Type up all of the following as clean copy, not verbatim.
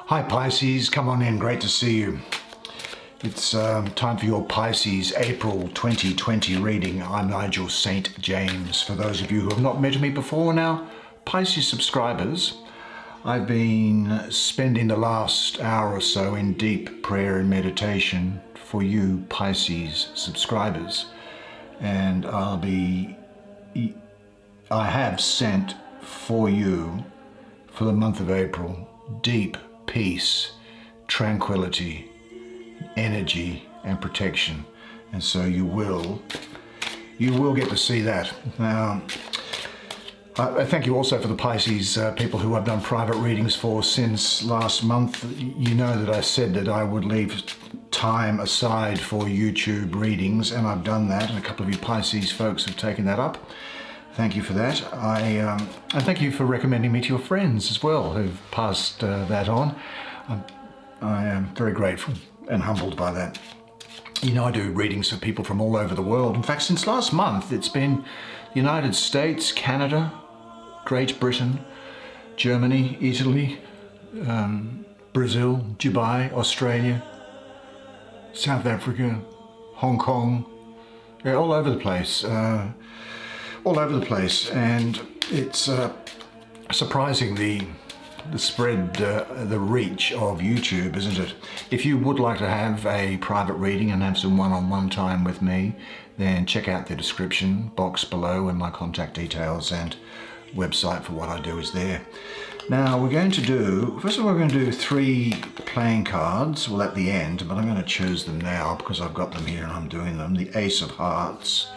Hi Pisces, come on in, great to see you. It's time for your Pisces April 2020 reading. I'm Nigel Saint James. For those of you who have not met me before now, Pisces subscribers, I've been spending the last hour or so in deep prayer and meditation for you Pisces subscribers. And I have sent for you for the month of April deep peace, tranquility, energy and protection, and so you will get to see that. Now I thank you also for the Pisces people who I've done private readings for since last month. You know that I said that I would leave time aside for YouTube readings, and I've done that, and a couple of you Pisces folks have taken that up. Thank you for that. I thank you for recommending me to your friends as well who've passed that on. I am very grateful and humbled by that. You know, I do readings for people from all over the world. In fact, since last month, it's been the United States, Canada, Great Britain, Germany, Italy, Brazil, Dubai, Australia, South Africa, Hong Kong, yeah, all over the place. And it's surprising the spread, the reach of YouTube, isn't it? If you would like to have a private reading and have some one-on-one time with me, then check out the description box below, and my contact details and website for what I do is there. Now we're going to do, first of all, we're going to do 3 playing cards, well at the end, but I'm going to choose them now because I've got them here and I'm doing them. The Ace of Hearts,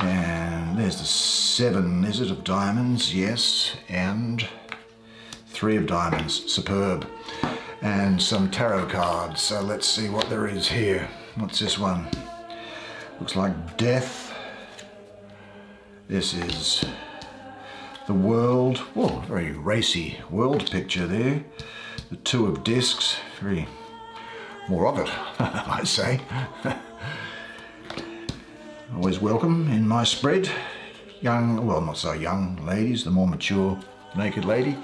and there's the 7, is it, of diamonds? Yes, and 3 of diamonds, superb. And some tarot cards, so let's see what there is here. What's this one? Looks like Death. This is the World. Whoa, very racy world picture there. The 2 of Discs, very more of it, I say. Always welcome in my spread. Young, well not so young ladies, the more mature naked lady,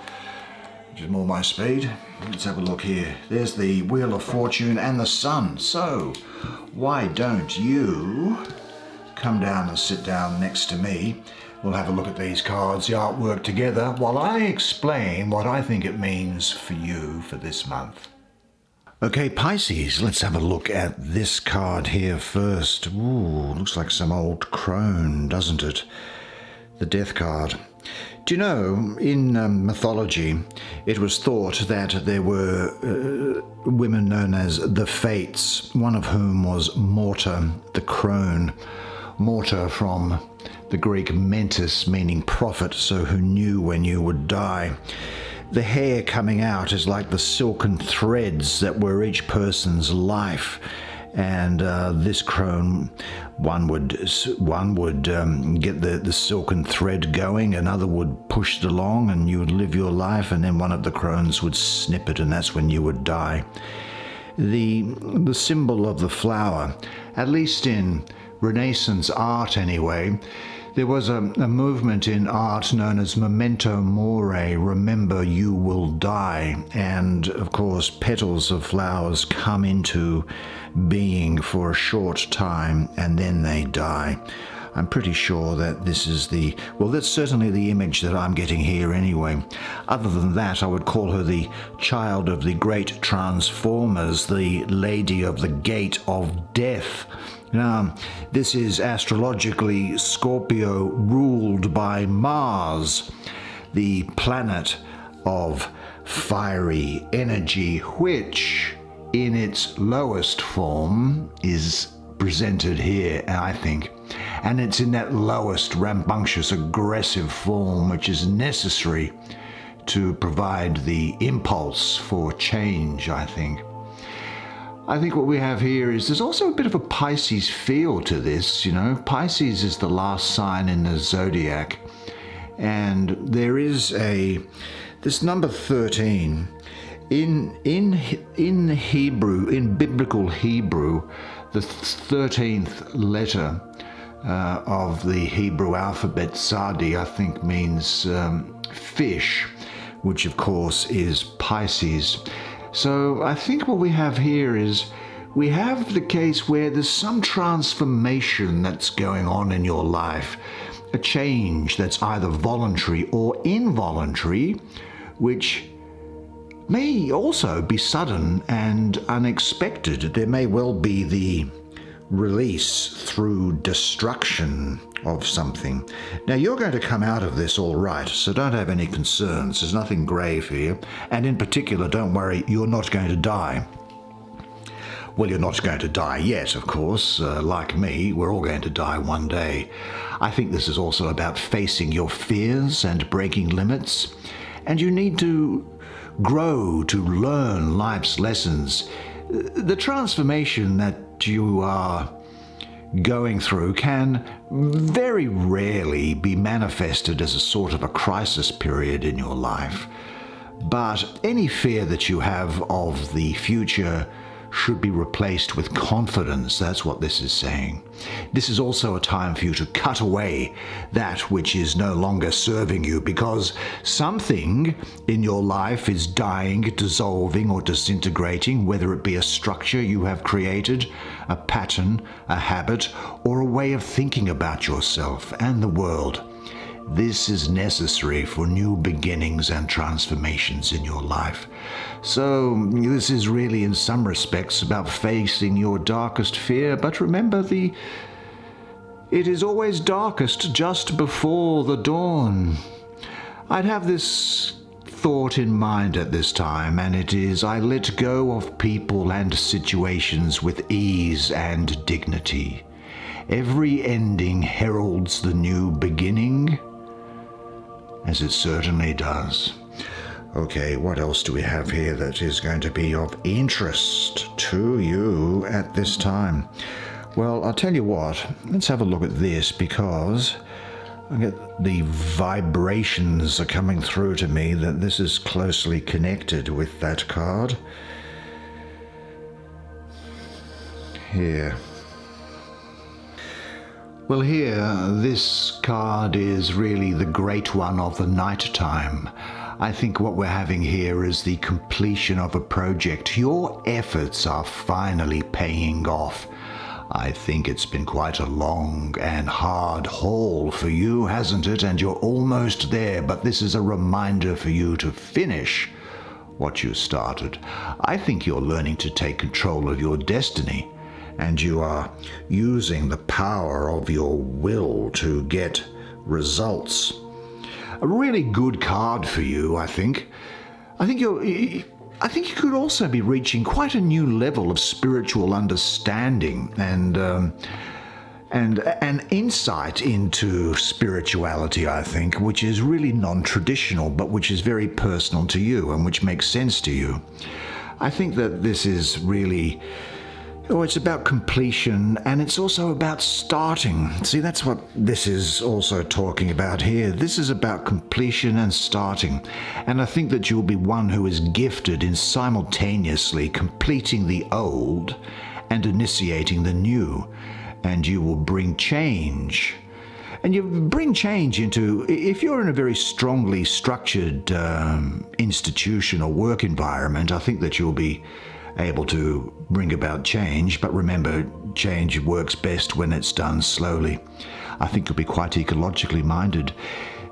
which is more my speed. Let's have a look here. There's the Wheel of Fortune and the Sun. So why don't you come down and sit down next to me? We'll have a look at these cards, the artwork together, while I explain what I think it means for you for this month. Okay, Pisces, let's have a look at this card here first. Ooh, looks like some old crone, doesn't it? The Death card. Do you know, in mythology, it was thought that there were women known as the Fates, one of whom was Morta, the crone. Morta from the Greek mentis, meaning prophet, so who knew when you would die. The hair coming out is like the silken threads that were each person's life, and this crone, one would get the silken thread going, another would push it along, and you would live your life, and then one of the crones would snip it, and that's when you would die. The symbol of the flower, at least in Renaissance art anyway, there was a movement in art known as memento mori, remember you will die, and of course petals of flowers come into being for a short time and then they die. I'm pretty sure that this is that's certainly the image that I'm getting here anyway. Other than that, I would call her the child of the great transformers, the lady of the gate of death. Now, this is astrologically Scorpio, ruled by Mars, the planet of fiery energy, which in its lowest form is presented here, I think. And it's in that lowest, rambunctious, aggressive form which is necessary to provide the impulse for change, I think. I think what we have here is there's also a bit of a Pisces feel to this, you know. Pisces is the last sign in the zodiac, and there is this number 13 in Hebrew, in biblical Hebrew, the 13th letter of the Hebrew alphabet, Sadi, I think means fish, which of course is Pisces. So I think what we have here is we have the case where there's some transformation that's going on in your life, a change that's either voluntary or involuntary, which may also be sudden and unexpected. There may well be the release through destruction of something. Now, you're going to come out of this all right, so don't have any concerns. There's nothing grave here. And in particular, don't worry, you're not going to die. Well, you're not going to die yet, of course. Like me, we're all going to die one day. I think this is also about facing your fears and breaking limits. And you need to grow to learn life's lessons. The transformation that you are going through can very rarely be manifested as a sort of a crisis period in your life. But any fear that you have of the future should be replaced with confidence. That's what this is saying. This is also a time for you to cut away that which is no longer serving you, because something in your life is dying, dissolving, or disintegrating, whether it be a structure you have created, a pattern, a habit, or a way of thinking about yourself and the world. This is necessary for new beginnings and transformations in your life. So this is really, in some respects, about facing your darkest fear. But remember, it is always darkest just before the dawn. I'd have this thought in mind at this time, and it is, I let go of people and situations with ease and dignity. Every ending heralds the new beginning, as it certainly does. Okay, what else do we have here that is going to be of interest to you at this time? Well, I'll tell you what, let's have a look at this, because I get the vibrations are coming through to me that this is closely connected with that card. Here. Well, here, this card is really the great one of the night time. I think what we're having here is the completion of a project. Your efforts are finally paying off. I think it's been quite a long and hard haul for you, hasn't it? And you're almost there, but this is a reminder for you to finish what you started. I think you're learning to take control of your destiny, and you are using the power of your will to get results. A really good card for you, I think. I think you could also be reaching quite a new level of spiritual understanding and an insight into spirituality, I think, which is really non-traditional, but which is very personal to you and which makes sense to you. I think that this is really, it's about completion, and it's also about starting. See, that's what this is also talking about here. This is about completion and starting. And I think that you'll be one who is gifted in simultaneously completing the old and initiating the new. And you will bring change. And you bring change into, if you're in a very strongly structured institution or work environment, I think that you'll be able to bring about change. But remember, change works best when it's done slowly. I think you'll be quite ecologically minded.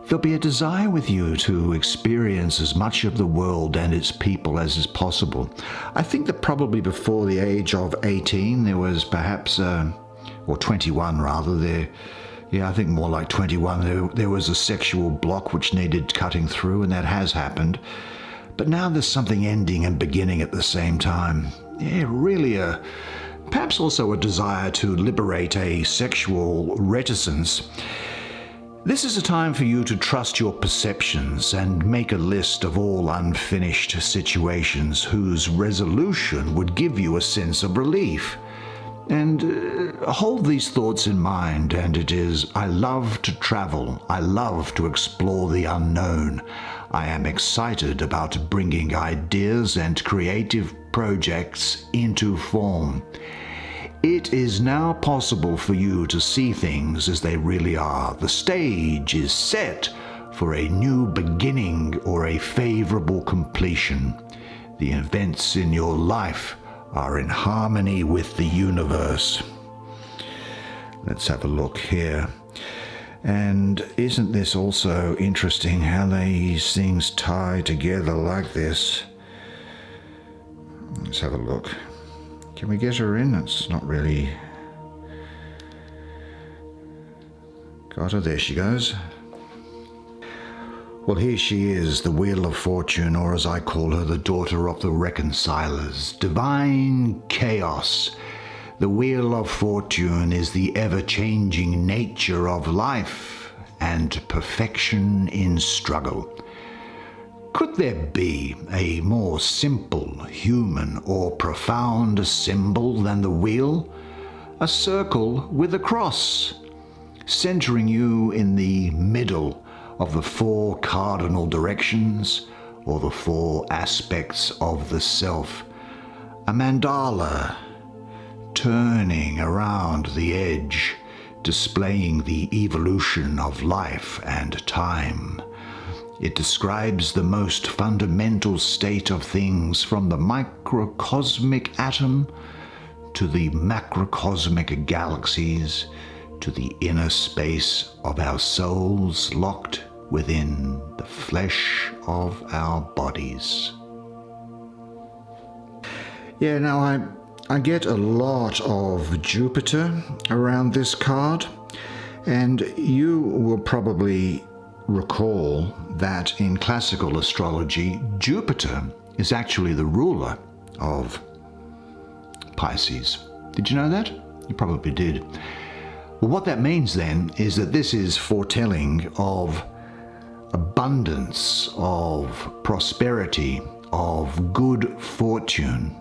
There'll be a desire with you to experience as much of the world and its people as is possible. I think that probably before the age of 18, there was perhaps, or 21 rather, I think more like 21, there was a sexual block which needed cutting through, and that has happened. But now there's something ending and beginning at the same time. Yeah, really perhaps also a desire to liberate a sexual reticence. This is a time for you to trust your perceptions and make a list of all unfinished situations whose resolution would give you a sense of relief. And hold these thoughts in mind, and it is, I love to travel. I love to explore the unknown. I am excited about bringing ideas and creative projects into form. It is now possible for you to see things as they really are. The stage is set for a new beginning or a favorable completion. The events in your life are in harmony with the universe. Let's have a look here. And isn't this also interesting how these things tie together like this? Let's have a look. Can we get her in? It's not really... Got her, there she goes. Well, here she is, the Wheel of Fortune, or as I call her, the daughter of the reconcilers. Divine chaos. The Wheel of Fortune is the ever-changing nature of life and perfection in struggle. Could there be a more simple, human, or profound symbol than the wheel? A circle with a cross, centering you in the middle of the 4 cardinal directions, or the 4 aspects of the self. A mandala, turning around the edge, displaying the evolution of life and time. It describes the most fundamental state of things, from the microcosmic atom to the macrocosmic galaxies, to the inner space of our souls locked within the flesh of our bodies. Yeah, now I get a lot of Jupiter around this card, and you will probably recall that in classical astrology, Jupiter is actually the ruler of Pisces. Did you know that? You probably did. Well, what that means then is that this is foretelling of abundance, of prosperity, of good fortune.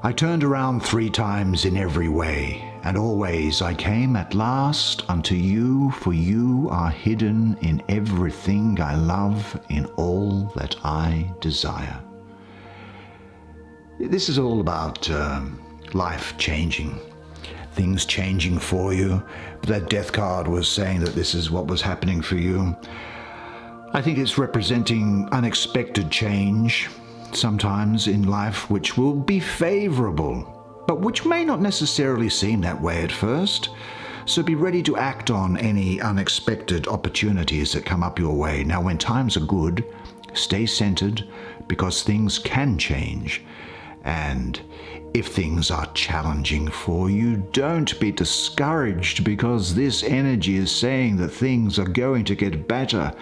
I turned around 3 times in every way, and always I came at last unto you, for you are hidden in everything I love, in all that I desire. This is all about life changing, things changing for you. That death card was saying that this is what was happening for you. I think it's representing unexpected change, sometimes in life, which will be favorable, but which may not necessarily seem that way at first. So be ready to act on any unexpected opportunities that come up your way. Now, when times are good, stay centered, because things can change. And if things are challenging for you, don't be discouraged, because this energy is saying that things are going to get better.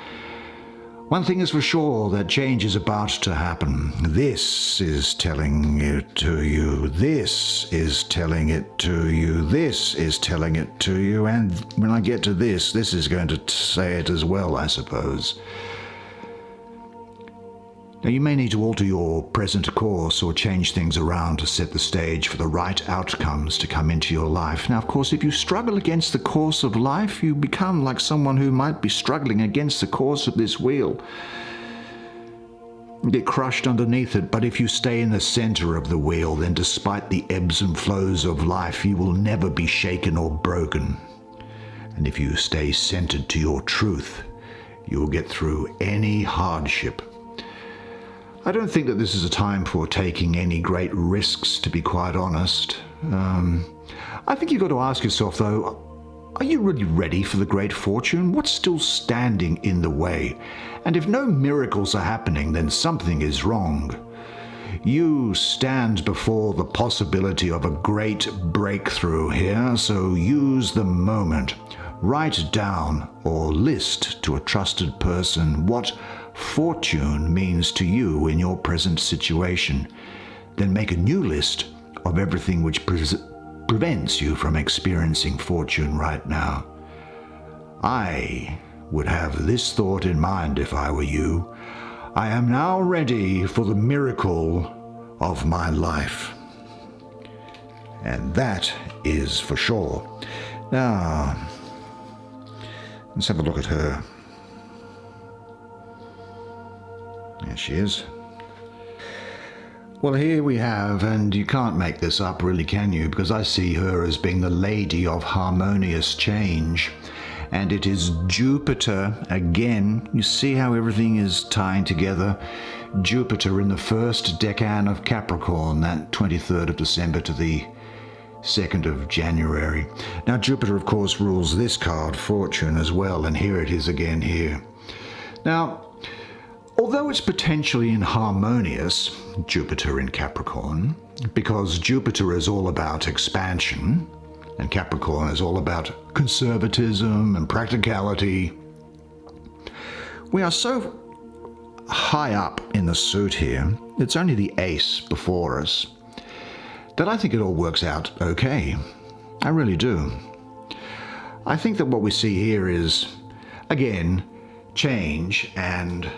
One thing is for sure, that change is about to happen. This is telling it to you. This is telling it to you. This is telling it to you. And when I get to this is going to say it as well, I suppose. Now, you may need to alter your present course or change things around to set the stage for the right outcomes to come into your life. Now, of course, if you struggle against the course of life, you become like someone who might be struggling against the course of this wheel. You get crushed underneath it, but if you stay in the center of the wheel, then despite the ebbs and flows of life, you will never be shaken or broken. And if you stay centered to your truth, you will get through any hardship. I don't think that this is a time for taking any great risks, to be quite honest. I think you've got to ask yourself, though, are you really ready for the great fortune? What's still standing in the way? And if no miracles are happening, then something is wrong. You stand before the possibility of a great breakthrough here, so use the moment. Write down or list to a trusted person what fortune means to you in your present situation. Then make a new list of everything which prevents you from experiencing fortune right now. I would have this thought in mind if I were you. I am now ready for the miracle of my life. And that is for sure. Now, let's have a look at her. There she is. Well, here we have, and you can't make this up really, can you? Because I see her as being the lady of harmonious change. and it is Jupiter again. You see how everything is tying together. Jupiter in the first decan of Capricorn, that 23rd of December to the 2nd of January. Now Jupiter, of course, rules this card, Fortune, as well, and here it is again here. Now, although it's potentially inharmonious, Jupiter in Capricorn, because Jupiter is all about expansion, and Capricorn is all about conservatism and practicality, we are so high up in the suit here, it's only the ace before us, that I think it all works out okay. I really do. I think that what we see here is, again, change, and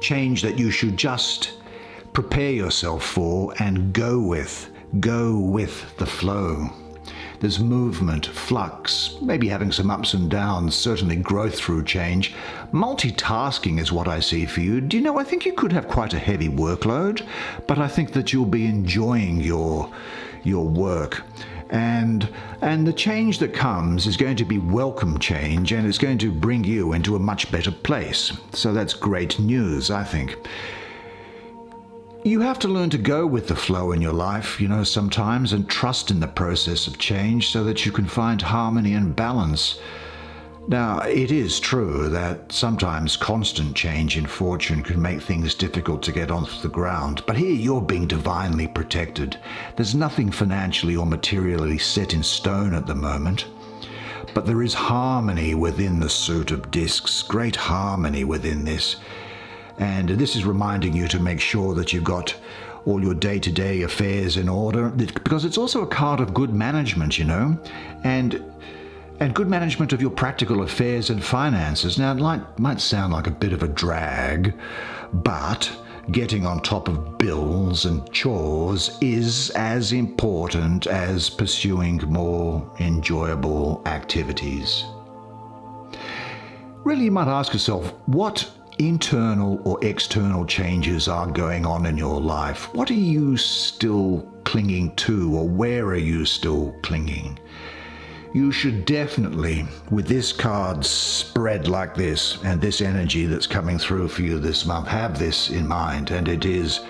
change that you should just prepare yourself for and go with the flow. There's movement, flux, maybe having some ups and downs, certainly growth through change. Multitasking is what I see for you. Do you know, I think you could have quite a heavy workload, but I think that you'll be enjoying your work. And the change that comes is going to be welcome change, and it's going to bring you into a much better place. So that's great news, I think. You have to learn to go with the flow in your life, you know, sometimes, and trust in the process of change so that you can find harmony and balance. Now, it is true that sometimes constant change in fortune can make things difficult to get onto the ground, but here you're being divinely protected. There's nothing financially or materially set in stone at the moment, but there is harmony within the suit of discs, great harmony within this. And this is reminding you to make sure that you've got all your day-to-day affairs in order, because it's also a card of good management, you know, and good management of your practical affairs and finances. Now, it might sound like a bit of a drag, but getting on top of bills and chores is as important as pursuing more enjoyable activities. Really, you might ask yourself, what internal or external changes are going on in your life? What are you still clinging to, or where are you still clinging? You should definitely, with this card spread like this and this energy that's coming through for you this month, have this in mind, and it is,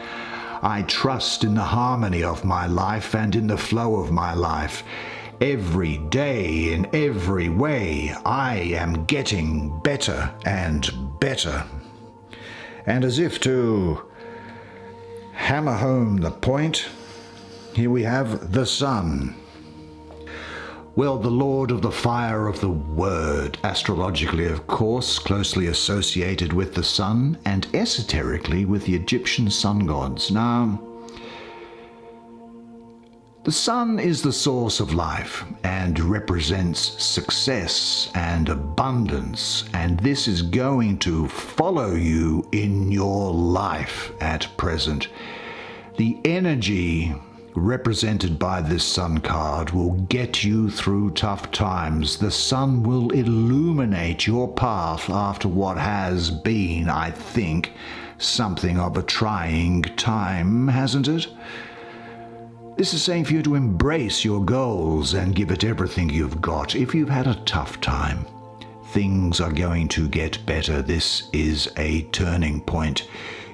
I trust in the harmony of my life and in the flow of my life. Every day, in every way, I am getting better and better. And as if to hammer home the point, here we have the sun. Well, the lord of the fire of the word, astrologically, of course, closely associated with the sun, and esoterically with the Egyptian sun gods. Now, the sun is the source of life and represents success and abundance, and this is going to follow you in your life at present. The energy represented by this sun card will get you through tough times. The sun will illuminate your path after what has been, I think, something of a trying time, hasn't it? This is saying for you to embrace your goals and give it everything you've got. If you've had a tough time, things are going to get better. This is a turning point.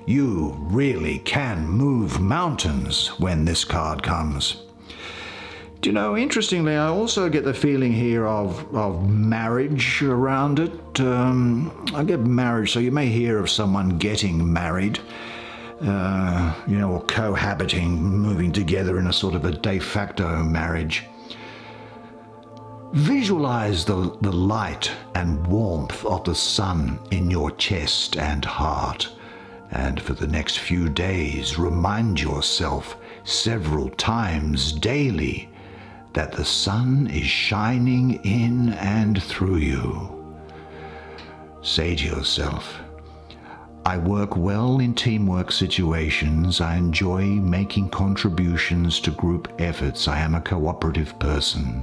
You really can move mountains when this card comes. Do you know, interestingly, I also get the feeling here of marriage around it. I get marriage, so you may hear of someone getting married. Or cohabiting, moving together in a sort of a de facto marriage. Visualize the light and warmth of the sun in your chest and heart, and for the next few days, remind yourself several times daily that the sun is shining in and through you. Say to yourself, I work well in teamwork situations. I enjoy making contributions to group efforts. I am a cooperative person.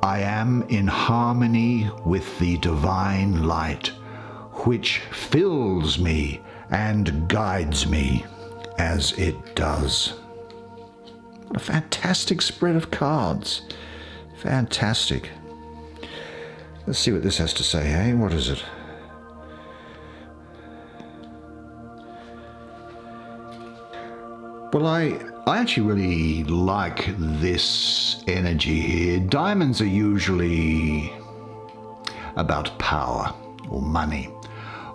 I am in harmony with the divine light, which fills me and guides me as it does. What a fantastic spread of cards. Fantastic. Let's see what this has to say, eh? What is it? Well, I actually really like this energy here. Diamonds are usually about power or money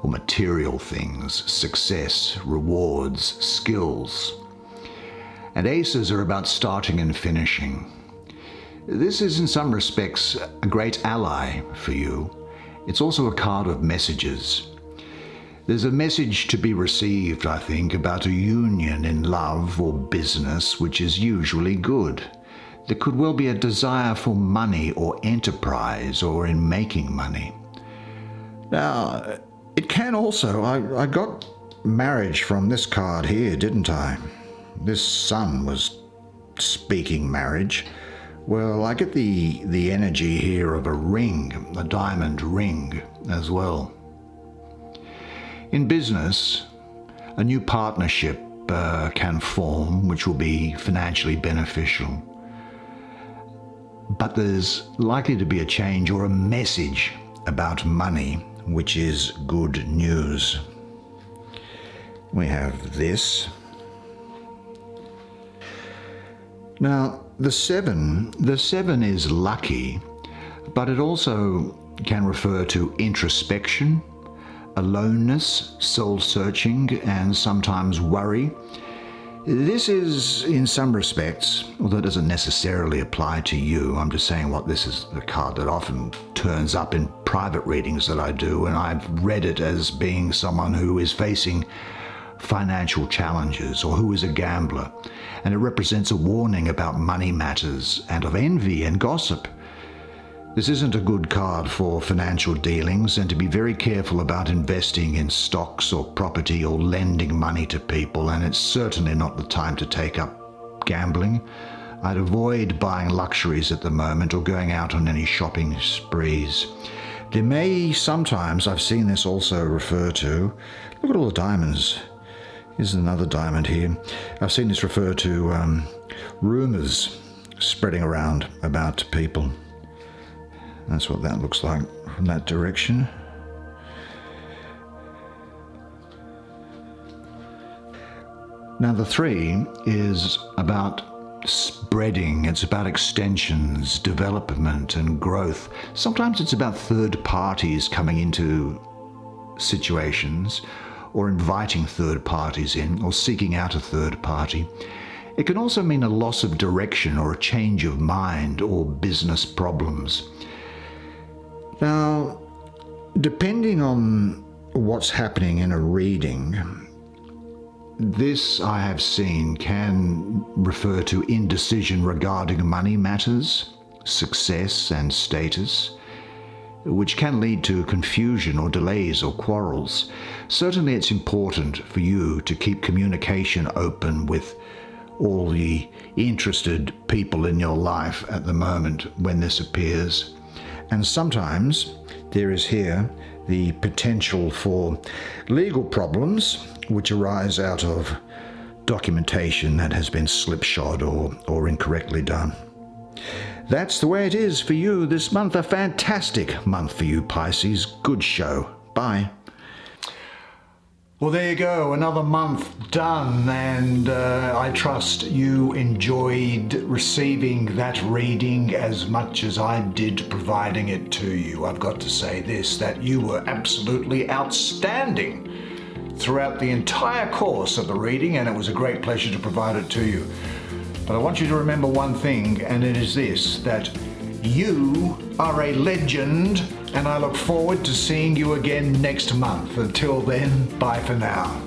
or material things, success, rewards, skills. And aces are about starting and finishing. This is in some respects a great ally for you. It's also a card of messages. There's a message to be received, I think, about a union in love or business, which is usually good. There could well be a desire for money or enterprise or in making money. Now, it can also, I got marriage from this card here, didn't I? This sun was speaking marriage. Well, I get the energy here of a ring, a diamond ring as well. In business, a new partnership can form, which will be financially beneficial. But there's likely to be a change or a message about money, which is good news. We have this. Now, the seven is lucky, but it also can refer to introspection, aloneness, soul-searching, and sometimes worry. This is, in some respects, although it doesn't necessarily apply to you, I'm just saying what this is the card that often turns up in private readings that I do, and I've read it as being someone who is facing financial challenges or who is a gambler, and it represents a warning about money matters and of envy and gossip. This isn't a good card for financial dealings, and to be very careful about investing in stocks or property or lending money to people, and it's certainly not the time to take up gambling. I'd avoid buying luxuries at the moment or going out on any shopping sprees. There may sometimes, I've seen this also refer to, look at all the diamonds. Here's another diamond here. I've seen this refer to rumours spreading around about people. That's what that looks like from that direction. Now the 3 is about spreading, it's about extensions, development and growth. Sometimes it's about third parties coming into situations or inviting third parties in or seeking out a third party. It can also mean a loss of direction or a change of mind or business problems. Now, depending on what's happening in a reading, this I have seen can refer to indecision regarding money matters, success and status, which can lead to confusion or delays or quarrels. Certainly it's important for you to keep communication open with all the interested people in your life at the moment when this appears. And sometimes there is here the potential for legal problems which arise out of documentation that has been slipshod or incorrectly done. That's the way it is for you this month. A fantastic month for you, Pisces. Good show. Bye. Well, there you go, another month done, and I trust you enjoyed receiving that reading as much as I did providing it to you. I've got to say this, that you were absolutely outstanding throughout the entire course of the reading, and it was a great pleasure to provide it to you. But I want you to remember one thing, and it is this, that you are a legend, and I look forward to seeing you again next month. Until then, bye for now.